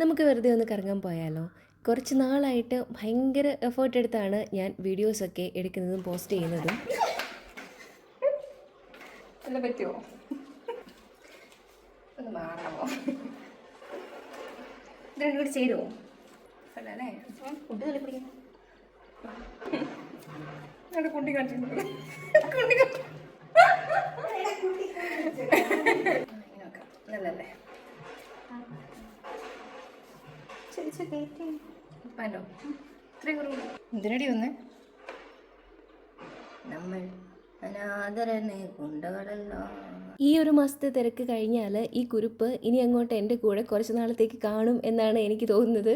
നമുക്ക് വെറുതെ ഒന്ന് കറങ്ങാൻ പോയാലോ? കുറച്ച് നാളായിട്ട് ഭയങ്കര എഫേർട്ട് എടുത്താണ് ഞാൻ വീഡിയോസൊക്കെ എടുക്കുന്നതും പോസ്റ്റ് ചെയ്യുന്നതും. അല്ല പറ്റുമോ? ഒന്ന് മാറാമോ? ഇത് രണ്ടും കൂടി ചേരുമോ? അല്ലേ ഫുഡ് തള്ളി പിടിക്കുന്നു. കുണ്ടി കാണിച്ചിട്ടുണ്ട്. നല്ലല്ലേ? പല്ലോ ഇത്രയും കുറവ് എന്തിനടി വന്ന് നമ്മൾ അനാദരനെ കൊണ്ടകടല്ലോ. ഈ ഒരു മാസത്തെ തിരക്ക് കഴിഞ്ഞാൽ ഈ കുറിപ്പ് ഇനി അങ്ങോട്ട് എൻ്റെ കൂടെ കുറച്ച് നാളത്തേക്ക് കാണും എന്നാണ് എനിക്ക് തോന്നുന്നത്.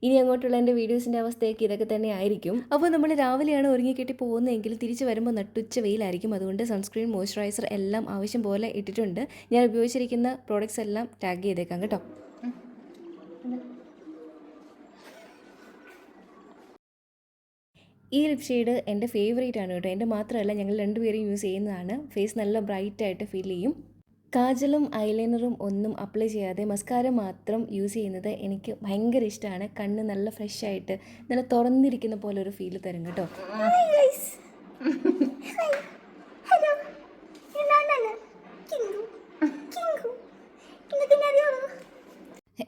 ഇനി അങ്ങോട്ടുള്ള എൻ്റെ വീഡിയോസിൻ്റെ അവസ്ഥയൊക്കെ ഇതൊക്കെ തന്നെ ആയിരിക്കും. അപ്പോൾ നമ്മൾ രാവിലെയാണ് ഒരുങ്ങിക്കെട്ടി പോകുന്നതെങ്കിൽ തിരിച്ച് വരുമ്പോൾ നട്ടുച്ച വെയിലായിരിക്കും. അതുകൊണ്ട് സൺസ്ക്രീൻ, മോയ്സ്ചറൈസർ എല്ലാം ആവശ്യം പോലെ ഇട്ടിട്ടുണ്ട്. ഞാൻ ഉപയോഗിച്ചിരിക്കുന്ന പ്രോഡക്റ്റ്സ് എല്ലാം ടാഗ് ചെയ്തേക്കാം കേട്ടോ. ഈ ലിപ് ഷെയ്ഡ് എൻ്റെ ഫേവറേറ്റ് ആണ് കേട്ടോ. എൻ്റെ മാത്രമല്ല, ഞങ്ങൾ രണ്ടുപേരും യൂസ് ചെയ്യുന്നതാണ്. ഫേസ് നല്ല ബ്രൈറ്റ് ആയിട്ട് ഫീൽ ചെയ്യും. കാജലും ഐലൈനറും ഒന്നും അപ്ലൈ ചെയ്യാതെ മസ്കാര മാത്രം യൂസ് ചെയ്യുന്നത് എനിക്ക് ഭയങ്കര ഇഷ്ടമാണ്. കണ്ണ് നല്ല ഫ്രഷ് ആയിട്ട് നല്ല തുറന്നിരിക്കുന്ന പോലെ ഒരു ഫീൽ തരും കേട്ടോ.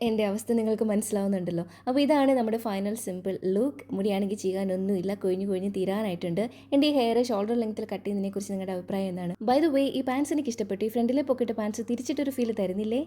എൻ്റെ അവസ്ഥ നിങ്ങൾക്ക് മനസ്സിലാവുന്നുണ്ടല്ലോ. അപ്പോൾ ഇതാണ് നമ്മുടെ ഫൈനൽ സിമ്പിൾ ലുക്ക്. മുടിയാണെങ്കിൽ ചെയ്യാനൊന്നുമില്ല, കൊഴിഞ്ഞ് തീരാനായിട്ടുണ്ട്. എൻ്റെ ഈ ഹെയർ ഷോൾഡർ ലെങ്ത്തിൽ കട്ട് ചെയ്യുന്നതിനെക്കുറിച്ച് നിങ്ങളുടെ അഭിപ്രായം എന്താണ്? ബൈ ദ വേ, ഈ പാൻസ് എനിക്ക് ഇഷ്ടപ്പെട്ടു. ഈ ഫ്രണ്ടിലെ പോക്കറ്റ് പാൻസ് തിരിച്ചിട്ടൊരു ഫീൽ തരുന്നില്ലേ?